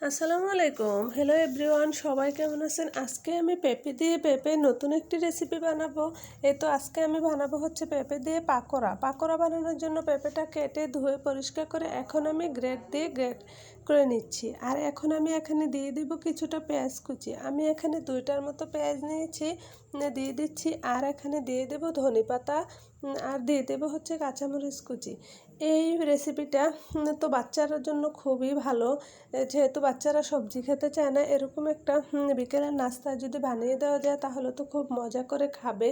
আসসালামু আলাইকুম। Hello everyone, সবাই কেমন আছেন? আজকে আমি পেঁপে দিয়ে নতুন একটি রেসিপি বানাবো। এই তো আজকে আমি বানাবো হচ্ছে পেঁপে দিয়ে পাকোড়া। পাকোড়া বানানোর জন্য পেঁপেটা কেটে ধুয়ে পরিষ্কার করে এখন আমি গ্রেট করে নিচ্ছি। আর এখন আমি এখানে দিয়ে দিব কিছুটা পেঁয়াজ কুচি। আমি এখানে 2টার মতো পেঁয়াজ নিয়েছি, দিয়ে দিচ্ছি। আর এখানে দিয়ে দেব ধনেপাতা, আর দিয়ে দেবো হচ্ছে কাঁচামরিচ কুচি। এই রেসিপিটা তো বাচ্চাদের জন্য খুবই ভালো। যেহেতু বাচ্চারা সবজি খেতে চায় না, এরকম একটা বিকেলের নাস্তা যদি বানিয়ে দেওয়া যায় তাহলে তো খুব মজা করে খাবে।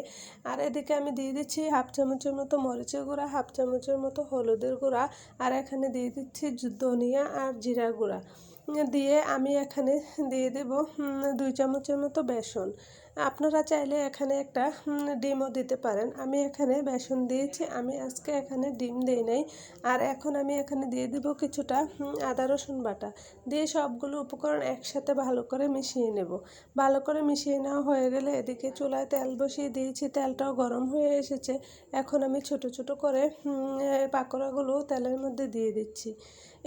আর এদিকে আমি দিয়ে দিচ্ছি 1/2 চামচের মতো মরিচের গুঁড়া, 1/2 চামচের মতো হলুদের গুঁড়া, আর এখানে দিয়ে দিচ্ছি ধনিয়া আর জিরা গুঁড়া। দিয়ে আমি এখানে দিয়ে দেব 2 চামচের মতো বেসন। আপনারা চাইলে এখানে একটা ডিমও দিতে পারেন। আমি এখানে বেসন দিয়েছি, আমি আজকে এখানে ডিম দিই নাই। আর এখন আমি এখানে দিয়ে দেব কিছুটা আদা রসুন বাটা, দিয়ে সবগুলো উপকরণ একসাথে ভালো করে মিশিয়ে নেব। ভালো করে মিশিয়ে নেওয়া হয়ে গেলে এদিকে চুলায় তেল বসিয়ে দিয়েছি, তেলটাও গরম হয়ে এসেছে। এখন আমি ছোট ছোট করে পাকোড়াগুলো তেলের মধ্যে দিয়ে দিচ্ছি।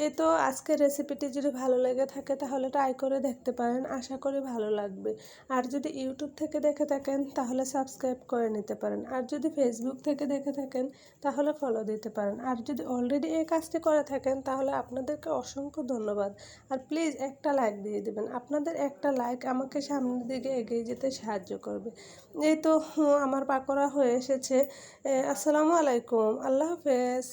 এই তো আজকের রেসিপিটি যদি ভালো লেগে থাকে তাহলে ট্রাই করে দেখতে পারেন, আশা করি ভালো লাগবে। আর যদি ইউটিউব থেকে দেখে থাকেন তাহলে সাবস্ক্রাইব করে নিতে পারেন, আর যদি ফেসবুক থেকে দেখে থাকেন তাহলে ফলো দিতে পারেন। আর যদি অলরেডি এই কাজটি করে থাকেন তাহলে আপনাদেরকে অসংখ্য ধন্যবাদ। আর প্লিজ একটা লাইক দিয়ে দেবেন, আপনাদের একটা লাইক আমাকে সামনের দিকে এগিয়ে যেতে সাহায্য করবে। এই তো আমার পাকোড়া হয়ে এসেছে। আসসালামু আলাইকুম, আল্লাহ হাফেজ।